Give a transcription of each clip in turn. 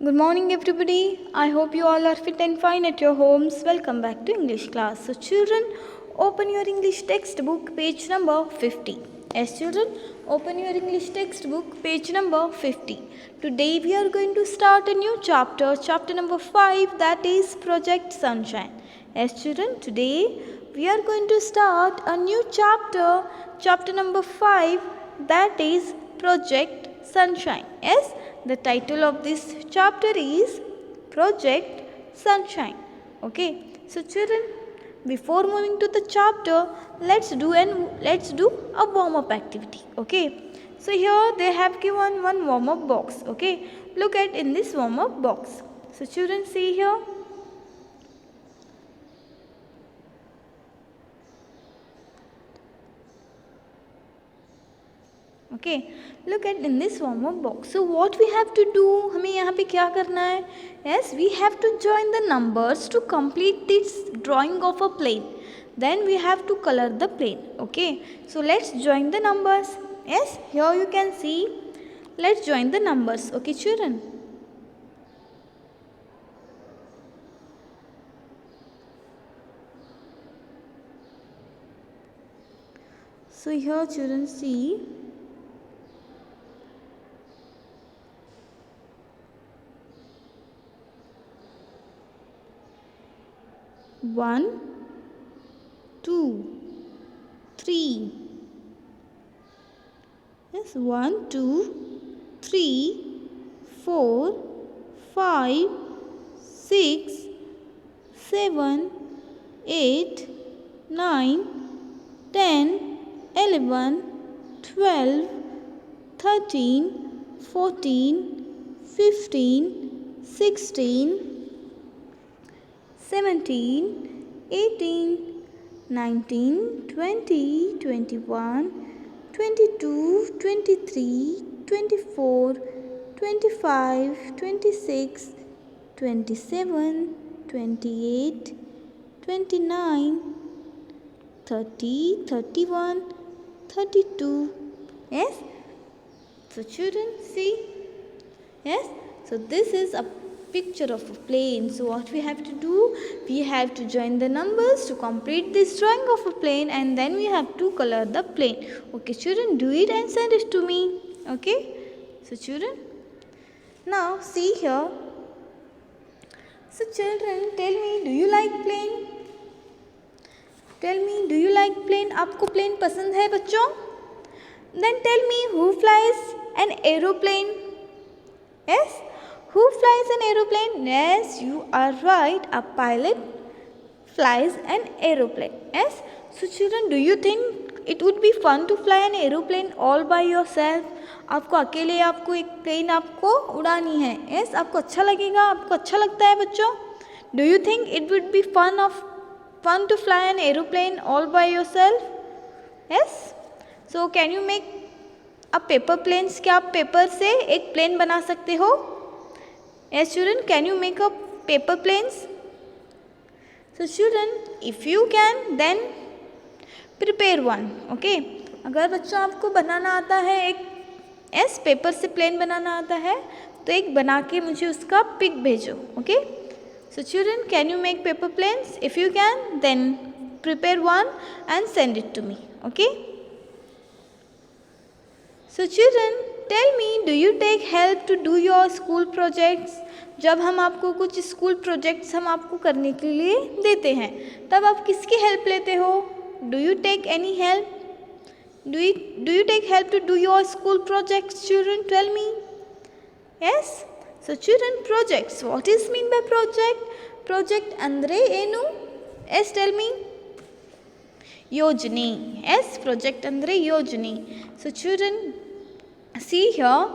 Good morning everybody. I hope you all are fit and fine at your homes. Welcome back to English class. So children, open your English textbook page number 50. Yes children, open your English textbook page number 50. Today we are going to start a new chapter, chapter number 5, that is Project Sunshine. Yes children, today we are going to start a new chapter, chapter number 5, that is Project Sunshine. Yes, the title of this chapter is Project Sunshine. Okay, so children, before moving to the chapter, let's do a warm up activity. Okay, so here they have given one warm up box. Okay, look at in this warm up box. So children, see here. Okay, look at in this warm up box. So what we have to do, हमें यहाँ पे क्या करना है? Yes, we have to join the numbers to complete this drawing of a plane. Then we have to color the plane. Okay, so let's join the numbers. Yes, here you can see. Let's join the numbers. Okay, children. So here children see. One, two, three. Yes, 1, 2, 3, 4, 5, 6, 7, 8, 9, 10, 11, 12, 13, 14, 15, 16, 17, 18, 19, 20, 21, 22, 23, 24, 25, 26, 27, 28, 29, 30, 31, 32. Yes? So children, see? Yes? So this is a picture of a plane. So what we have to do, we have to join the numbers to complete this drawing of a plane, and then we have to color the plane. Okay children, do it and send it to me. Okay, so children, now see here. So children, tell me, do you like plane? Tell me, do you like plane? आपको plane पसंद है बच्चों? Then tell me, who flies an aeroplane? Yes, who flies an aeroplane? Yes, you are right. A pilot flies an aeroplane. Yes. So children, do you think it would be fun to fly an aeroplane all by yourself? आपको अकेले आपको एक plane आपको उड़ानी है. Yes, आपको अच्छा लगेगा? आपको अच्छा लगता है बच्चों? Do you think it would be fun to fly an aeroplane all by yourself? Yes. So can you make a paper planes? क्या आप पेपर से एक प्लेन बना सकते हो? Yes children, can you make a paper planes? So children, if you can, then prepare one. Okay, अगर बच्चों आपको बनाना आता है एक पेपर से प्लेन बनाना आता है तो एक बना के मुझे उसका पिक भेजो. Okay, so children, can you make paper planes? If you can, then prepare one and send it to me. Okay, so children, tell me, do you take help to do your school projects? जब हम आपको कुछ school projects हम आपको करने के लिए देते हैं तब आप किसकी हेल्प लेते हो? Do you take any help? Do you take help to do your school projects, children? Tell me. Yes. So children, projects. What is mean by project? Project andre enu? Yes, tell me. Yojani. Yes, project andre yojani. So children, see here,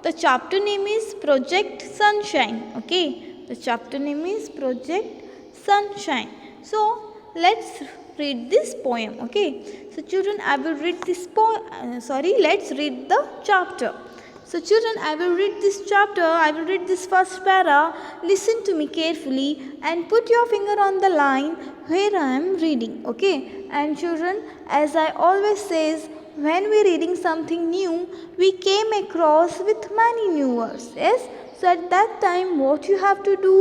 the chapter name is Project Sunshine. Okay, the chapter name is Project Sunshine. So let's read this poem. Okay, so children, I will read this poem. Let's read the chapter. So children, I will read this chapter. I will read this first para. Listen to me carefully and put your finger on the line where I am reading. Okay, and children, as I always says, when we reading something new, we came across with many new words. Yes, So at that time what you have to do,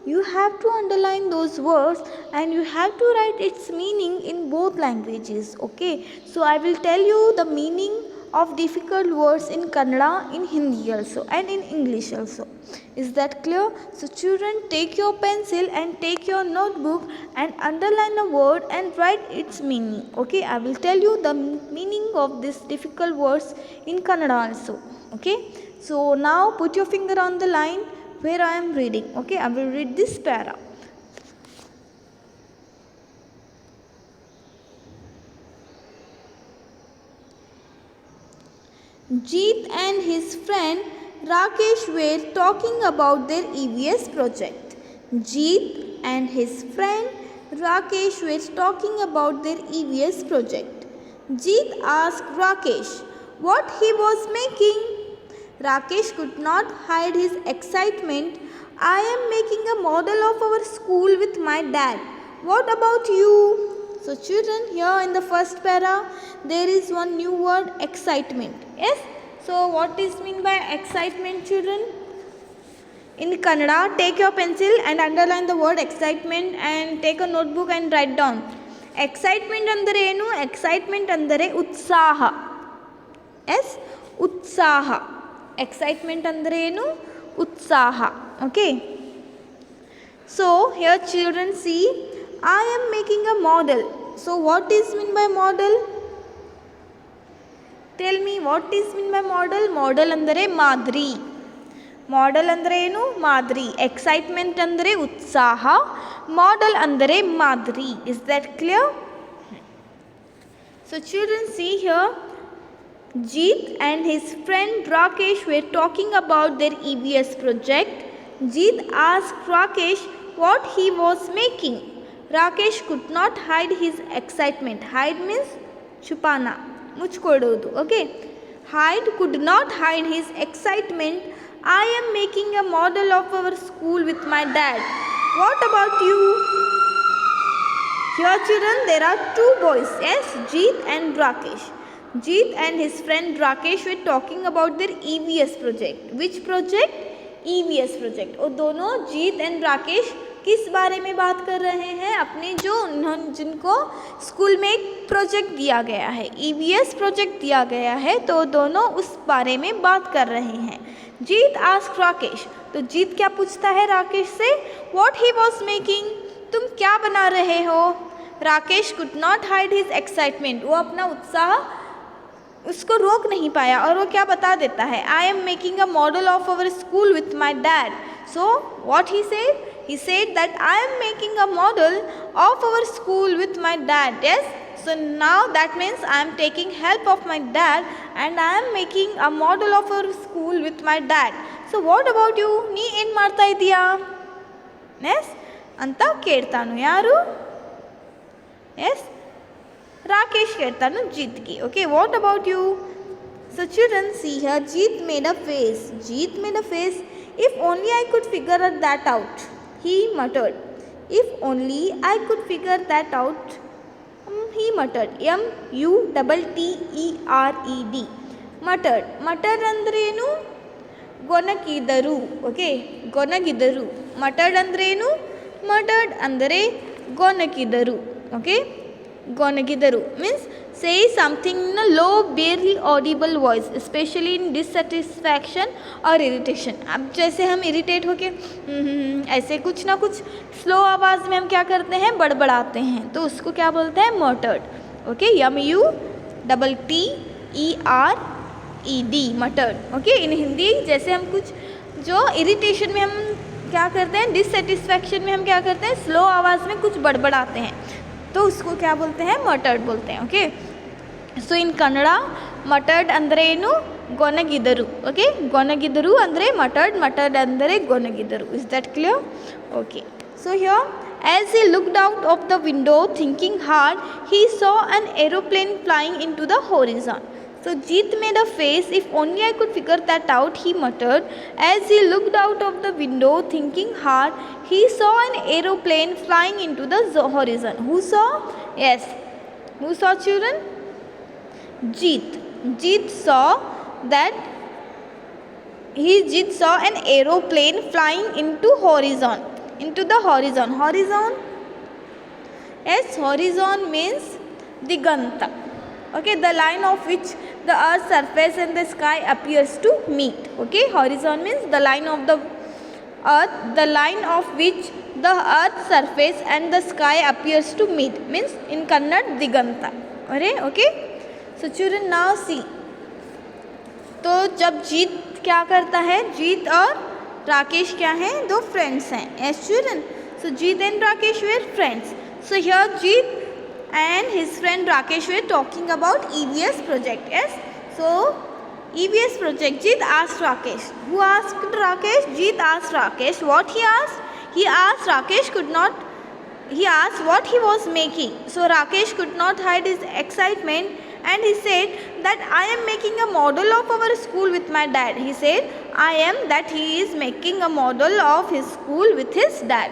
you have to underline those words and you have to write its meaning in both languages. Okay, so I will tell you the meaning of difficult words in Kannada, in Hindi also and in English also. Is that clear? So children, take your pencil and take your notebook and underline a word and write its meaning. Okay, I will tell you the meaning of this difficult words in Kannada also. Okay, so now put your finger on the line where I am reading. Okay, I will read this para. Jeet and his friend Rakesh were talking about their EVS project. Jeet and his friend Rakesh were talking about their EVS project. Jeet asked Rakesh what he was making. Rakesh could not hide his excitement. I am making a model of our school with my dad. What about you? So children, here in the first para, there is one new word, excitement. Yes? So what is mean by excitement, children? In Kannada, take your pencil and underline the word excitement and take a notebook and write down. Excitement ಅಂದರೆ ಏನು? Excitement ಅಂದರೆ ಉತ್ಸಾಹ. Yes? ಉತ್ಸಾಹ. Excitement ಅಂದರೆ ಏನು? ಉತ್ಸಾಹ. Okay? So here children see, I am making a model. So what is mean by model? Tell me, what is mean by model? Model ಅಂದರೆ ಮಾದರಿ. Model ಅಂದರೆ ಏನು? ಮಾದರಿ. Excitement ಅಂದರೆ ಉತ್ಸಾಹ. Model ಅಂದರೆ ಮಾದರಿ. Is that clear? So children see here, Jeet and his friend Rakesh were talking about their EVS project. Jeet asked Rakesh what he was making. Rakesh could not hide his excitement. Hide means chupana, muchkododu. Okay, could not hide his excitement. I am making a model of our school with my dad. What about you? Here children, there are two boys. Yes, Jeet and Rakesh. Jeet and his friend Rakesh were talking about their EVS project. Which project? EVS project. और दोनों जीत and Rakesh किस बारे में बात कर रहे हैं? अपने जिनको स्कूल में एक प्रोजेक्ट दिया गया है, EVS प्रोजेक्ट दिया गया है, तो दोनों उस बारे में बात कर रहे हैं. जीत आस्क राकेश, तो जीत क्या पूछता है राकेश से? व्हाट ही वॉज मेकिंग, तुम क्या बना रहे हो? Rakesh could not hide his excitement, वो अपना उत्साह उसको रोक नहीं पाया और वो क्या बता देता है? I am making a model of our school with my dad. So what he said? He said that I am making a model of our school with my dad. Yes? So now that means I am taking help of my dad and I am making a model of our school with my dad. So what about you? ನೀ ಏನು ಮಾಡ್ತಾ ಇದೀಯಾ? Yes? ಅಂತ ಕೇಳ್ತಾನು ಯಾರು? Yes? Rakesh ಕೇಳ್ತಾನು ಜೀತ್ಗೆ. Okay, what about you? So children see here, Jeet made a face. Jeet made a face. If only I could figure that out, he muttered. If only I could figure that out, he muttered. M-U-T-T-E-R-E-D. Muttered. Muttered ಅಂದ್ರೆ ಏನು? ಗೊನಗಿದರು. Okay, ಗೊನಗಿದರು. Muttered ಅಂದ್ರೆ ಏನು? Muttered ಅಂದರೆ ಗೊನಗಿದರು. Okay, ಗೊನಗಿದರು means say something in a low barely audible voice, especially in dissatisfaction or irritation. अब जैसे हम इरिटेट होके ऐसे कुछ ना कुछ स्लो आवाज़ में हम क्या करते हैं? बड़बड़ाते हैं, तो उसको क्या बोलते हैं? Muttered. Okay, MUTTERED, muttered. Okay, in Hindi जैसे हम कुछ जो इरिटेशन में हम क्या करते हैं, डिससेटिस्फैक्शन में हम क्या करते हैं, स्लो आवाज़ में कुछ बड़बड़ाते हैं, तो उसको क्या बोलते हैं? मटर्ड बोलते हैं. ओके, सो इन कन्नड़ मटर्ड ಅಂದರೆ ಏನು? ಗೊನಗಿದರು. ಓಕೆ, ಗೊನಗಿದರು ಅಂದರೆ ಮಟರ್ಡ್, ಮಟರ್ಡ್ ಅಂದರೆ ಗೊನಗಿದರು. Is that clear? Okay, so here as he looked out of the window thinking hard, he saw an aeroplane flying into the horizon. So Jeet made a face. If only I could figure that out, he muttered. As he looked out of the window thinking hard, he saw an aeroplane flying into the horizon. Who saw? Yes, who saw, children? Jeet. Jeet saw that Jit saw an aeroplane flying into the horizon. Horizon means diganta. Okay, the line of which the earth's surface and the sky appears to meet. Okay, horizon means the line of the earth, the line of which the earth's surface and the sky appears to meet, means in Kannada diganta. Okay, so children now see. तो जब जीत क्या करता है, जीत और राकेश क्या हैं, दो friends हैं. Yes children, so Jeet and Rakesh were friends. So here Jeet and his friend Rakesh were talking about EVS project. Yes, so EVS project, Jeet asked Rakesh. Who asked Rakesh? Jeet asked Rakesh. What he asked? He asked Rakesh he asked what he was making. So Rakesh could not hide his excitement and he said that I am making a model of our school with my dad. He said that he is making a model of his school with his dad.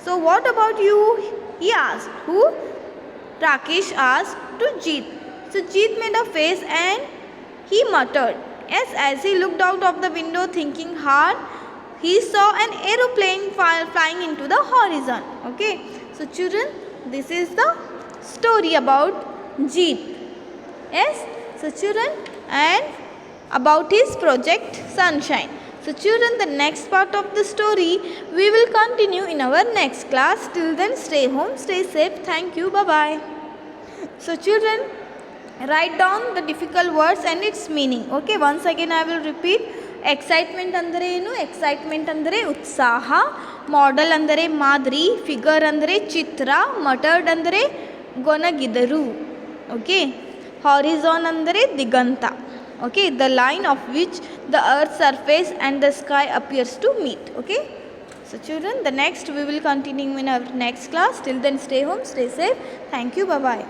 So what about you? He asked. Who? Rakesh asked to Jeet. So Jeet made a face and he muttered. Yes, as he looked out of the window thinking hard, he saw an aeroplane flying into the horizon. Okay, so children, this is the story about Jeet. Yes, so children, and about his project Sunshine. So children, the next part of the story we will continue in our next class. Till then, stay home, stay safe. Thank you. Bye bye. So children, write down the difficult words and its meaning. Okay, once again I will repeat. Excitement ಅಂದರೆ ಏನು? Excitement ಅಂದರೆ ಉತ್ಸಾಹ. Model ಅಂದರೆ ಮಾದರಿ. Figure ಅಂದರೆ ಚಿತ್ರ. ಮಟರ್ಡ್ ಅಂದರೆ ಗೊನಗಿದರು. Okay, horizon ಅಂದರೆ ದಿಗಂತ. Okay, the line of which the earth's surface and the sky appears to meet. Okay, so children, the next we will continue in our next class. Till then, stay home, stay safe. Thank you. Bye bye.